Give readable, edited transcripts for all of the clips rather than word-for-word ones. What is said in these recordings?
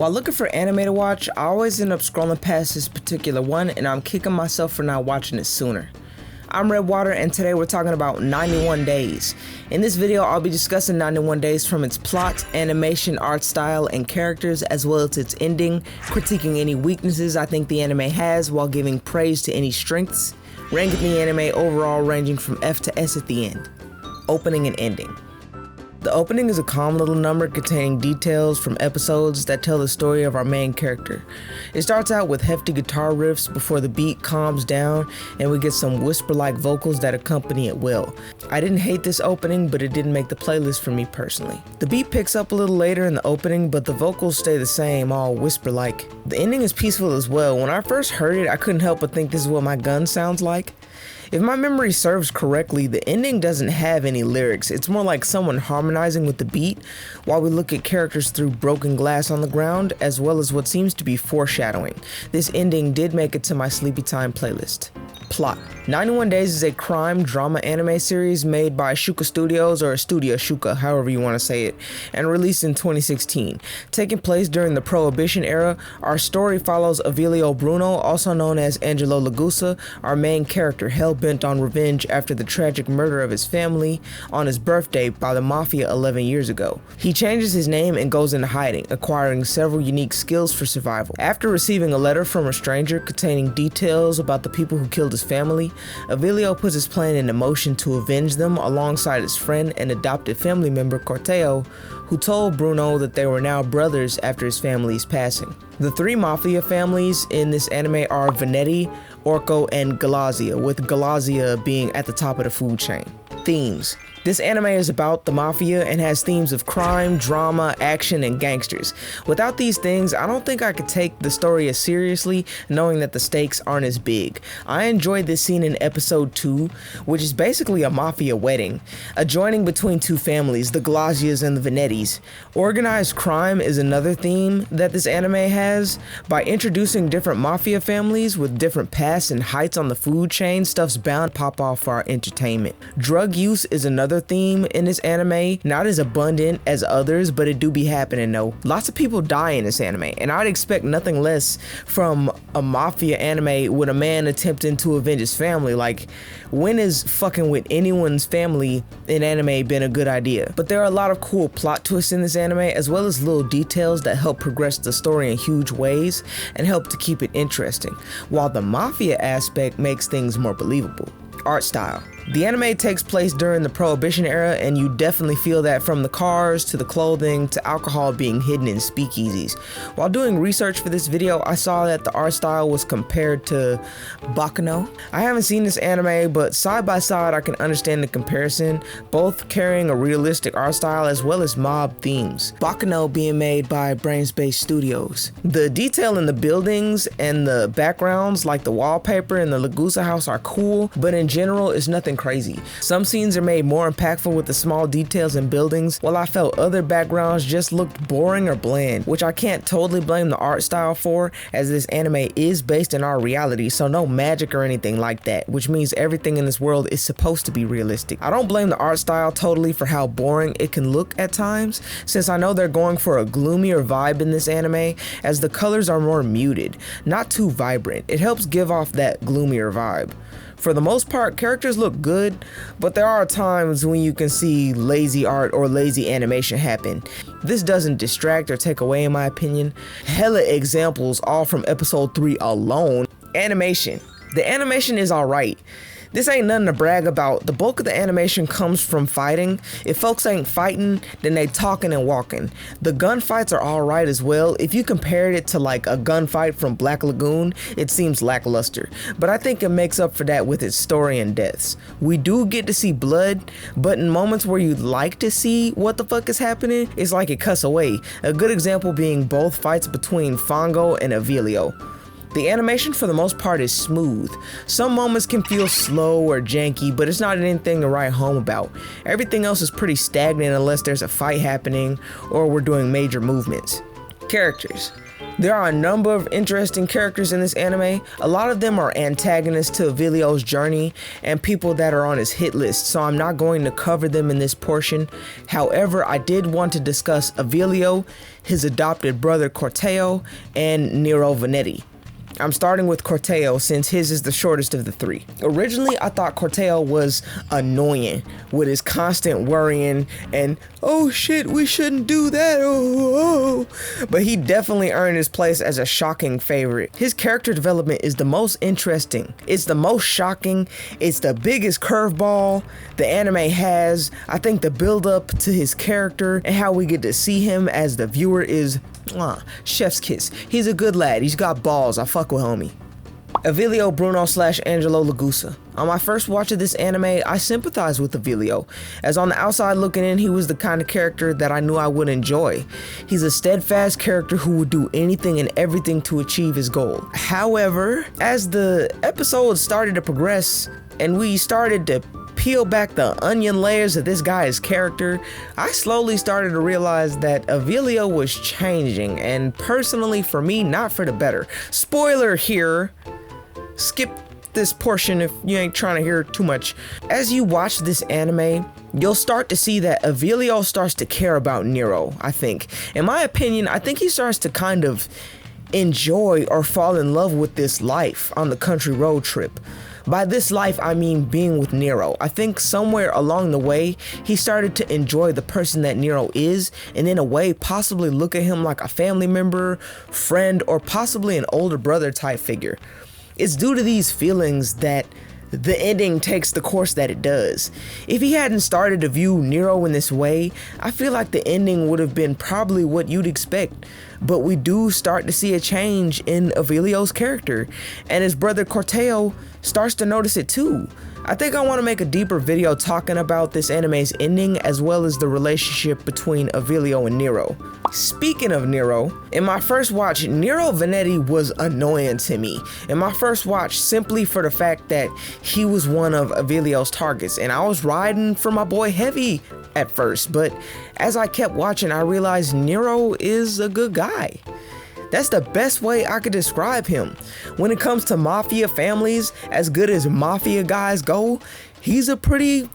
While looking for anime to watch, I always end up scrolling past this particular one, and I'm kicking myself for not watching it sooner. I'm Redwater, and today we're talking about 91 Days. In this video, I'll be discussing 91 Days from its plot, animation, art style, and characters, as well as its ending, critiquing any weaknesses I think the anime has while giving praise to any strengths, ranking the anime overall ranging from F to S at the end. Opening and ending. The opening is a calm little number containing details from episodes that tell the story of our main character. It starts out with hefty guitar riffs before the beat calms down and we get some whisper-like vocals that accompany it well. I didn't hate this opening, but it didn't make the playlist for me personally. The beat picks up a little later in the opening, but the vocals stay the same, all whisper-like. The ending is peaceful as well. When I first heard it, I couldn't help but think this is what my gun sounds like. If my memory serves correctly, the ending doesn't have any lyrics. It's more like someone harmonizing with the beat while we look at characters through broken glass on the ground, as well as what seems to be foreshadowing. This ending did make it to my sleepy time playlist. Plot. 91 Days is a crime drama anime series made by Shuka Studios, or Studio Shuka, however you want to say it, and released in 2016. Taking place during the Prohibition era, our story follows AVILIO Bruno, also known as Angelo LAGUSA, our main character, hell-bent on revenge after the tragic murder of his family on his birthday by the Mafia 11 years ago. He changes his name and goes into hiding, acquiring several unique skills for survival. After receiving a letter from a stranger containing details about the people who killed his family, AVILIO puts his plan into motion to avenge them alongside his friend and adopted family member CORTEO, who told Bruno that they were now brothers after his family's passing. The three mafia families in this anime are Venetti, Orco, and Galazia, with Galazia being at the top of the food chain. Themes. This anime is about the mafia and has themes of crime, drama, action, and gangsters. Without these things, I don't think I could take the story as seriously, knowing that the stakes aren't as big. I enjoyed this scene in episode 2, which is basically a mafia wedding, a joining between two families, the Galazias and the Venettis. Organized crime is another theme that this anime has. By introducing different mafia families with different paths and heights on the food chain, stuff's bound to pop off for our entertainment. Drug use is another theme in this anime, not as abundant as others, but it do be happening though. Lots of people die in this anime, and I'd expect nothing less from a mafia anime with a man attempting to avenge his family. Like, when is fucking with anyone's family in anime been a good idea? But there are a lot of cool plot twists in this anime, as well as little details that help progress the story in huge ways and help to keep it interesting, while the mafia aspect makes things more believable. Art style. The anime takes place during the Prohibition era, and you definitely feel that from the cars to the clothing to alcohol being hidden in speakeasies. While doing research for this video, I saw that the art style was compared to BRUNO. I haven't seen this anime, but side by side I can understand the comparison, both carrying a realistic art style as well as mob themes. BRUNO being made by Brains-Based Studios. The detail in the buildings and the backgrounds, like the wallpaper in the Lagusa house, are cool, but in general it's nothing crazy. Some scenes are made more impactful with the small details in buildings, while I felt other backgrounds just looked boring or bland, which I can't totally blame the art style for, as this anime is based in our reality, so no magic or anything like that, which means everything in this world is supposed to be realistic. I don't blame the art style totally for how boring it can look at times, since I know they're going for a gloomier vibe in this anime, as the colors are more muted, not too vibrant. It helps give off that gloomier vibe. For the most part, characters look good, but there are times when you can see lazy art or lazy animation happen. This doesn't distract or take away in my opinion. Hella examples all from episode 3 alone. Animation. The animation is alright. This ain't nothing to brag about. The bulk of the animation comes from fighting. If folks ain't fighting, then they talking and walking. The gunfights are alright as well. If you compared it to like a gunfight from Black Lagoon, it seems lackluster. But I think it makes up for that with its story and deaths. We do get to see blood, but in moments where you'd like to see what the fuck is happening, it's like it cuts away. A good example being both fights between Fango and Avilio. The animation for the most part is smooth. Some moments can feel slow or janky, but it's not anything to write home about. Everything else is pretty stagnant unless there's a fight happening or we're doing major movements. Characters. There are a number of interesting characters in this anime. A lot of them are antagonists to AVILIO's journey and people that are on his hit list, so I'm not going to cover them in this portion. However, I did want to discuss AVILIO, his adopted brother CORTEO, and NERO VENETTI. I'm starting with CORTEO since his is the shortest of the three. Originally, I thought CORTEO was annoying with his constant worrying and, oh shit, we shouldn't do that, oh. But he definitely earned his place as a shocking favorite. His character development is the most interesting. It's the most shocking. It's the biggest curveball the anime has. I think the build up to his character and how we get to see him as the viewer is chef's kiss. He's a good lad. He's got balls. I fuck with homie. AVILIO BRUNO / ANGELO LAGUSA. On my first watch of this anime, I sympathized with AVILIO, as on the outside looking in, he was the kind of character that I knew I would enjoy. He's a steadfast character who would do anything and everything to achieve his goal. However, as the episodes started to progress and we started to peel back the onion layers of this guy's character, I slowly started to realize that AVILIO was changing, and personally for me, not for the better. Spoiler here, skip this portion if you ain't trying to hear too much. As you watch this anime, you'll start to see that AVILIO starts to care about NERO, I think. In my opinion, I think he starts to kind of enjoy or fall in love with this life on the country road trip. By this life, I mean being with NERO. I think somewhere along the way, he started to enjoy the person that NERO is, and in a way, possibly look at him like a family member, friend, or possibly an older brother type figure. It's due to these feelings that the ending takes the course that it does. If he hadn't started to view NERO in this way, I feel like the ending would have been probably what you'd expect. But we do start to see a change in AVILIO's character, and his brother CORTEO starts to notice it too. I think I want to make a deeper video talking about this anime's ending as well as the relationship between AVILIO and NERO. Speaking of NERO, in my first watch, NERO VENETTI was annoying to me. In my first watch, simply for the fact that he was one of AVILIO's targets, and I was riding for my boy heavy at first, but as I kept watching, I realized NERO is a good guy. That's the best way I could describe him. When it comes to mafia families, as good as mafia guys go, he's a pretty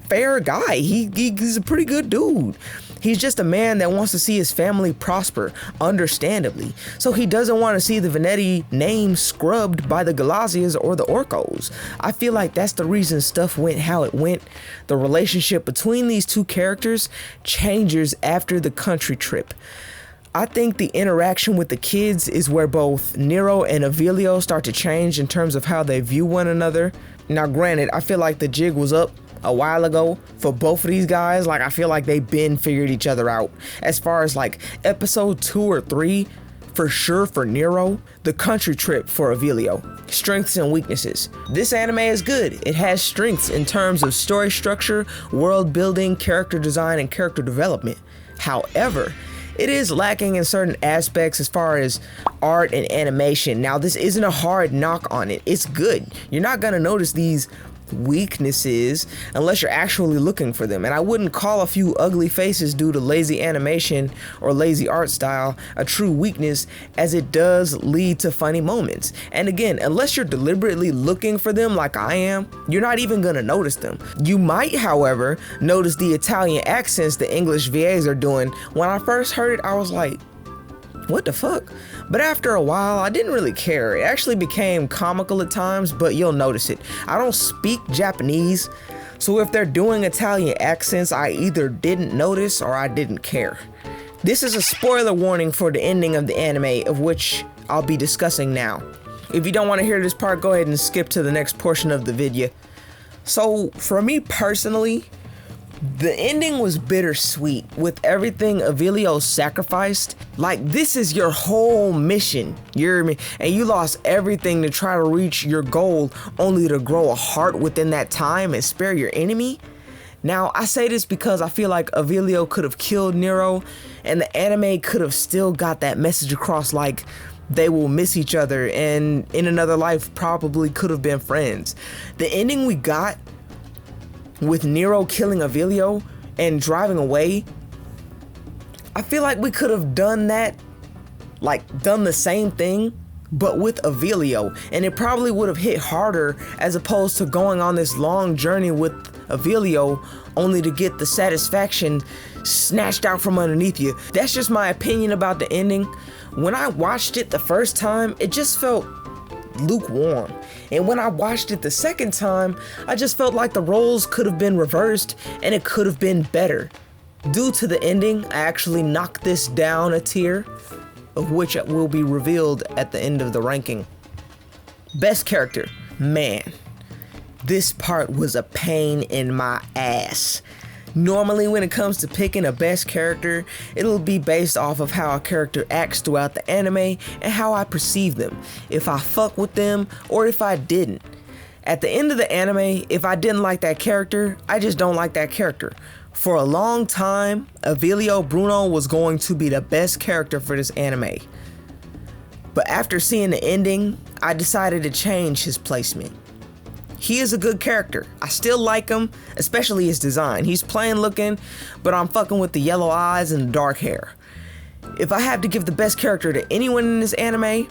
fair guy. He's a pretty good dude. He's just a man that wants to see his family prosper, understandably. So he doesn't want to see the Venetti name scrubbed by the Galazias or the Orcos. I feel like that's the reason stuff went how it went. The relationship between these two characters changes after the country trip. I think the interaction with the kids is where both NERO and AVILIO start to change in terms of how they view one another. Now granted, I feel like the jig was up a while ago for both of these guys. Like, I feel like they've been figured each other out. As far as like episode 2 or 3, for sure for NERO, the country trip for AVILIO. Strengths and weaknesses. This anime is good. It has strengths in terms of story structure, world building, character design, and character development. However, it is lacking in certain aspects as far as art and animation. Now, this isn't a hard knock on it. It's good. You're not gonna notice these weaknesses unless you're actually looking for them, and I wouldn't call a few ugly faces due to lazy animation or lazy art style a true weakness, as it does lead to funny moments. And again, unless you're deliberately looking for them like I am, you're not even gonna notice them. You might, however, notice the Italian accents the English VAs are doing. When I first heard it, I was like, what the fuck? But after a while, I didn't really care. It actually became comical at times, but you'll notice it. I don't speak Japanese, so if they're doing Italian accents, I either didn't notice or I didn't care. This is a spoiler warning for the ending of the anime, of which I'll be discussing now. If you don't want to hear this part, go ahead and skip to the next portion of the video. So, for me personally, the ending was bittersweet with everything AVILIO sacrificed. Like, this is your whole mission, you hear me? And you lost everything to try to reach your goal only to grow a heart within that time and spare your enemy. Now, I say this because I feel like AVILIO could have killed NERO and the anime could have still got that message across, like they will miss each other and in another life probably could have been friends. The ending we got with NERO killing AVILIO and driving away, I feel like we could have done that like done the same thing but with AVILIO, and it probably would have hit harder as opposed to going on this long journey with AVILIO only to get the satisfaction snatched out from underneath you. That's just my opinion about the ending. When I watched it the first time, it just felt lukewarm, and when I watched it the second time, I just felt like the roles could have been reversed and it could have been better. Due to the ending, I actually knocked this down a tier, of which will be revealed at the end of the ranking. Best character. Man, this part was a pain in my ass. Normally when it comes to picking a best character, it'll be based off of how a character acts throughout the anime and how I perceive them, if I fuck with them or if I didn't. At the end of the anime, if I didn't like that character, I just don't like that character. For a long time, AVILIO BRUNO was going to be the best character for this anime. But after seeing the ending, I decided to change his placement. He is a good character. I still like him, especially his design. He's plain looking, but I'm fucking with the yellow eyes and the dark hair. If I have to give the best character to anyone in this anime,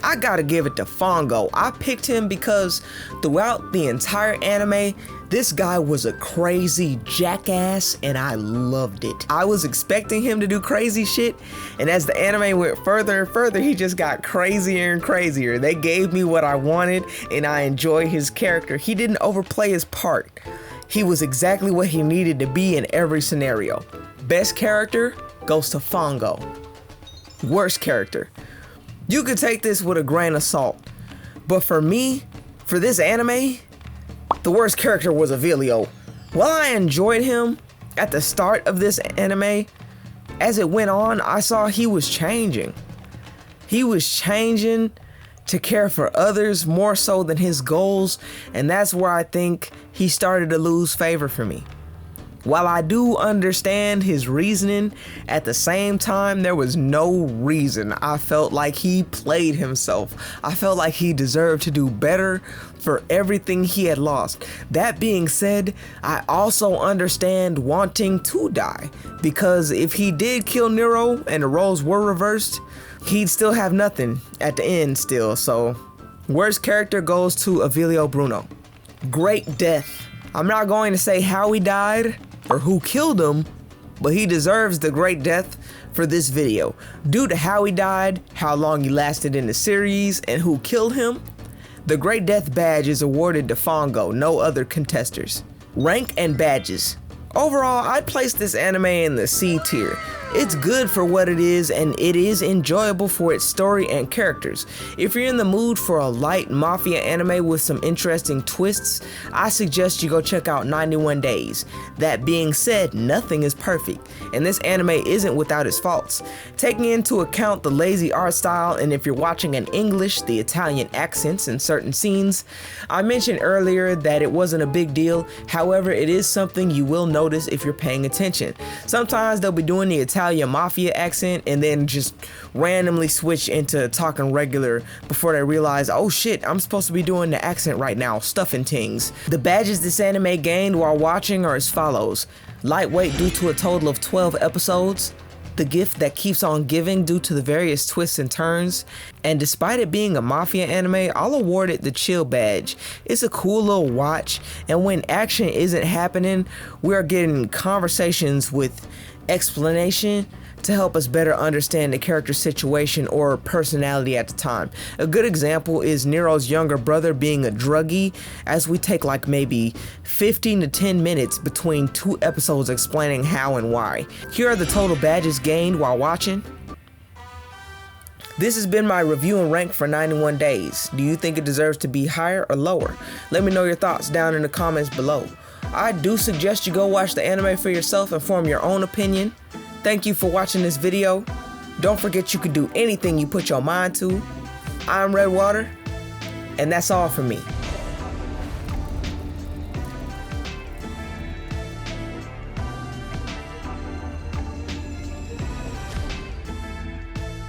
I gotta give it to Fongo. I picked him because throughout the entire anime, this guy was a crazy jackass and I loved it. I was expecting him to do crazy shit, and as the anime went further and further, he just got crazier and crazier. They gave me what I wanted and I enjoy his character. He didn't overplay his part. He was exactly what he needed to be in every scenario. Best character goes to Fongo. Worst character. You could take this with a grain of salt, but for me, for this anime, the worst character was AVILIO. While I enjoyed him at the start of this anime, as it went on, I saw he was changing. He was changing to care for others more so than his goals, and that's where I think he started to lose favor for me. While I do understand his reasoning, at the same time, there was no reason. I felt like he played himself. I felt like he deserved to do better for everything he had lost. That being said, I also understand wanting to die, because if he did kill NERO and the roles were reversed, he'd still have nothing at the end still. So, worst character goes to AVILIO BRUNO. Great death. I'm not going to say how he died or who killed him, but he deserves the great death for this video. Due to how he died, how long he lasted in the series, and who killed him, the great death badge is awarded to Fongo, no other contesters. Rank and badges. Overall, I'd place this anime in the C tier. It's good for what it is, and it is enjoyable for its story and characters. If you're in the mood for a light mafia anime with some interesting twists, I suggest you go check out 91 Days. That being said, nothing is perfect, and this anime isn't without its faults. Taking into account the lazy art style, and if you're watching in English, the Italian accents in certain scenes. I mentioned earlier that it wasn't a big deal, however, it is something you will notice if you're paying attention. Sometimes they'll be doing the Italian mafia accent and then just randomly switch into talking regular before they realize, oh shit, I'm supposed to be doing the accent right now, stuffing things. The badges this anime gained while watching are as follows. Lightweight due to a total of 12 episodes. The gift that keeps on giving due to the various twists and turns, and despite it being a mafia anime, I'll award it the chill badge. It's a cool little watch, and when action isn't happening, we are getting conversations with explanation to help us better understand the character's situation or personality at the time. A good example is Nero's younger brother being a druggie, as we take like maybe 15 to 10 minutes between 2 episodes explaining how and why. Here are the total badges gained while watching. This has been my review and rank for 91 Days. Do you think it deserves to be higher or lower? Let me know your thoughts down in the comments below. I do suggest you go watch the anime for yourself and form your own opinion. Thank you for watching this video. Don't forget you can do anything you put your mind to. I'm Redwater, and that's all for me.